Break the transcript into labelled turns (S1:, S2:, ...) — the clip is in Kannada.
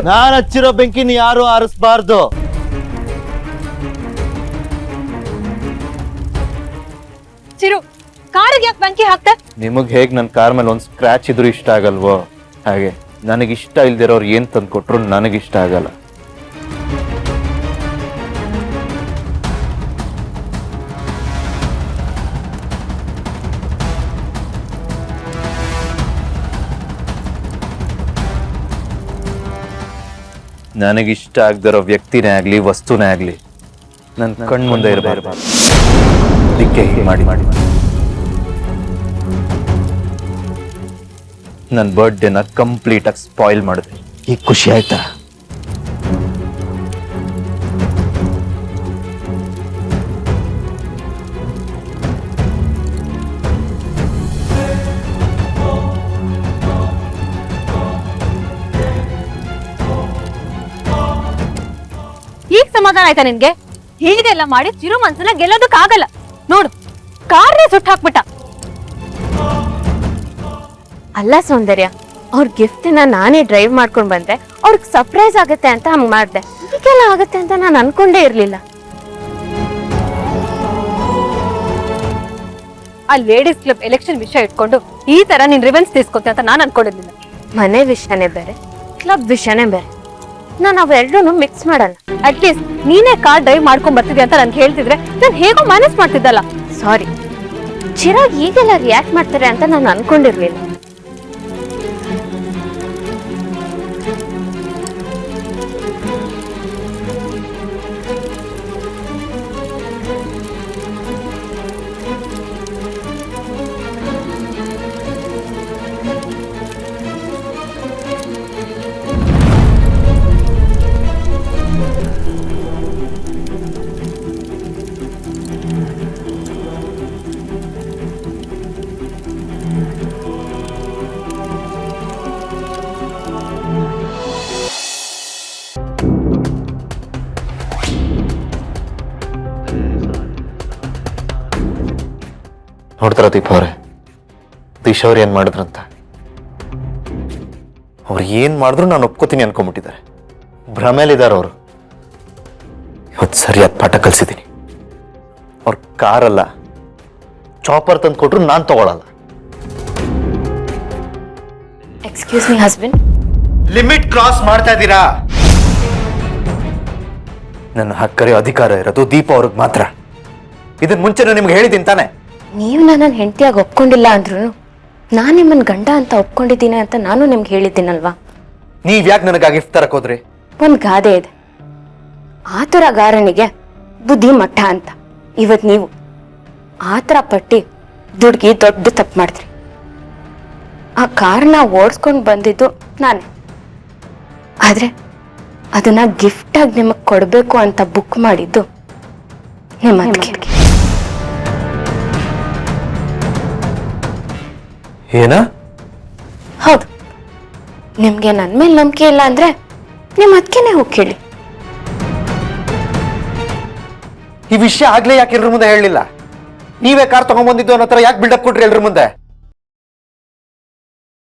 S1: ನಾನು ಹಚ್ಚಿರೋ ಬೆಂಕಿನ ಯಾರು ಆರಿಸಬಾರ್ದು.
S2: ಚಿರು, ಕಾರಿಗೆ ಯಾಕೆ ಬೆಂಕಿ ಹಾಕ್ತೆ?
S1: ನಿಮಗ್ ಹೇಗ್ ನನ್ ಕಾರ್ ಮೇಲೆ ಒಂದ್ ಸ್ಕ್ರಾಚ್ ಇದ್ರು ಇಷ್ಟ ಆಗಲ್ವೋ ಹಾಗೆ ನನಗಿಷ್ಟ ಇಲ್ದಿರೋರು ಏನ್ ತಂದ್ಕೊಟ್ರು ನನಗಿಷ್ಟ ಆಗಲ್ಲ. ನನಗಿಷ್ಟ ಆಗದಿರೋ ವ್ಯಕ್ತಿನೇ ಆಗ್ಲಿ ವಸ್ತುನೇ ಆಗ್ಲಿ ನನ್ನ ಕಣ್ ಮುಂದೆ ಇರಬಾರ್ದು. ಅದಕ್ಕೆ ಮಾಡಿ ಮಾಡಿ ನನ್ನ ಬರ್ತ್ಡೇನ ಕಂಪ್ಲೀಟ್ ಆಗಿ ಸ್ಪಾಯಿಲ್ ಮಾಡಿದೆ. ಈಗ ಖುಷಿ ಆಯ್ತಾ?
S2: ಈಗ ಸಮಾಧಾನ ಆಯ್ತಾ ನಿನ್ಗೆ? ಹೀಗೆಲ್ಲ ಮಾಡಿ ಚಿರು ಮನ್ಸನ್ನ ಗೆಲ್ಲೋದಕ್ಕಾಗಲ್ಲ. ನೋಡು, ಕಾರ್ನೇ ಸುಟ್ಟು ಹಾಕ್ಬಿಟ್ಟ.
S3: ಅಲ್ಲ ಸೌಂದರ್ಯ, ಅವ್ರ ಗಿಫ್ಟ್ ನಾನೇ ಡ್ರೈವ್ ಮಾಡ್ಕೊಂಡ್ ಬಂದೆ, ಅವ್ರಿಗೆ ಸರ್ಪ್ರೈಸ್ ಆಗತ್ತೆ ಅಂತ ಹಂಗ್ ಮಾಡ್ದೆ. ಹೀಗೆಲ್ಲ ಆಗತ್ತೆ ಅಂತ ನಾನು ಅನ್ಕೊಂಡೇ ಇರ್ಲಿಲ್ಲ.
S2: ಆ ಲೇಡೀಸ್ ಕ್ಲಬ್ ಎಲೆಕ್ಷನ್ ವಿಷಯ ಇಟ್ಕೊಂಡು ಈ ತರ ನೀನ್ ರಿವೆನ್ಸ್ ತೀಸ್ಕೊತೆ ಅಂತ ನಾನು ಅನ್ಕೊಂಡಿರ್ಲಿಲ್ಲ.
S3: ಮನೆ ವಿಷಯನೇ ಬೇರೆ, ಕ್ಲಬ್ ವಿಷಯನೇ ಬೇರೆ. ನಾನು ಅವೆರಡೂ ಮಿಕ್ಸ್ ಮಾಡಲ್ಲ.
S2: ಅಟ್ಲೀಸ್ಟ್ ನೀನೇ ಕಾರ್ ಡ್ರೈವ್ ಮಾಡ್ಕೊಂಡ್ ಬರ್ತಿದ್ದೆ ಅಂತ ನನ್ಗೆ ಹೇಳ್ತಿದ್ರೆ ನಾನು ಹೇಗೋ ಮ್ಯಾನೇಜ್ ಮಾಡ್ತಿದ್ದಲ್ಲ.
S3: ಸಾರಿ, ಚಿರಾಗ್ ಈಗೆಲ್ಲ ರಿಯಾಕ್ಟ್ ಮಾಡ್ತಾರೆ ಅಂತ ನಾನು ಅನ್ಕೊಂಡಿರ್ಲಿಲ್ಲ.
S1: ನೋಡ್ತಾರ ದೀಪ ಅವ್ರೆ, ದಿಶಾ ಅವ್ರು ಏನ್ ಮಾಡಿದ್ರಂತ? ಅವ್ರು ಏನ್ ಮಾಡಿದ್ರು ನಾನು ಒಪ್ಕೋತೀನಿ ಅನ್ಕೊಂಡ್ಬಿಟ್ಟಿದ್ದಾರೆ. ಭ್ರಮೇಲಿದ್ದಾರೆ ಅವರು. ಇವತ್ತು ಸರಿಯಾದ ಪಾಠ ಕಲ್ಸಿದ್ದೀನಿ. ಅವ್ರ ಕಾರಲ್ಲ, ಚಾಪರ್ ತಂದು ಕೊಟ್ರು ನಾನು ತಗೊಳಲ್ಲ.
S3: Excuse me husband,
S1: limit cross ಮಾಡ್ತಾ ಇದ್ದೀರಾ. ನನ್ನ ಹಕ್ಕರೆ ಅಧಿಕಾರ ಇರೋದು ದೀಪ ಅವ್ರಿಗೆ ಮಾತ್ರ. ಇದನ್ ಮುಂಚೆ ನಿಮ್ಗೆ ಹೇಳಿದ್ದೀನಿ ತಾನೆ?
S3: ನೀವು ನನ್ನನ್ನು ಹೆಂಡತಿಯಾಗಿ ಒಪ್ಕೊಂಡಿಲ್ಲ ಅಂದ್ರು ನಾನು ನಿಮ್ಮನ್ನ ಗಂಡ ಅಂತ ಒಪ್ಕೊಂಡಿದ್ದೀನಿ ಅಂತ ನಾನು ನಿಮ್ಗೆ ಹೇಳಿದ್ದೀನಲ್ವಾ.
S1: ನೀವ್ ಯಾಕೆ ನನಗೆ ಗಿಫ್ಟ್ ತರಕ್ ಹೋದ್ರಿ?
S3: ಒಂದ್ ಗಾದೆ ಇದೆ, ಆತುರ ಗಾರನಿಗೆ ಬುದ್ಧಿ ಮಟ್ಟ ಅಂತ. ಇವತ್ ನೀವು ಆತರ ಪಟ್ಟಿ ದುಡ್ಗಿ ದೊಡ್ಡ ತಪ್ಪು ಮಾಡಿದ್ರಿ. ಆ ಕಾರ್ನ ಓಡಿಸ್ಕೊಂಡು ಬಂದಿದ್ದು ನಾನೇ, ಆದ್ರೆ ಅದನ್ನ ಗಿಫ್ಟ್ ಆಗಿ ನಿಮಗ್ ಕೊಡ್ಬೇಕು ಅಂತ ಬುಕ್ ಮಾಡಿದ್ದು ನಿಮ್ಮ ಅತ್ತಿಗೆ.
S1: ಏನ?
S3: ಹೌದು, ನಿಮ್ಗೆ ನನ್ ಮೇಲೆ ನಂಬಿಕೆ ಇಲ್ಲ ಅಂದ್ರೆ ನಿಮ್ಮ ಅದಕ್ಕೇನೆ ಹೋಗಿ ಕೇಳಿ.
S1: ಈ ವಿಷಯ ಆಗ್ಲೇ ಯಾಕೆ ಎಲ್ರ ಮುಂದೆ ಹೇಳಲಿಲ್ಲ? ನೀವೇ ಕಾರ್ ತಗೊಂಡ್ಬಂದಿದ್ದು ಅನ್ನೋ ತರ ಯಾಕೆ ಬಿಲ್ಡಪ್ ಕೊಟ್ರಿ ಎಲ್ರ ಮುಂದೆ?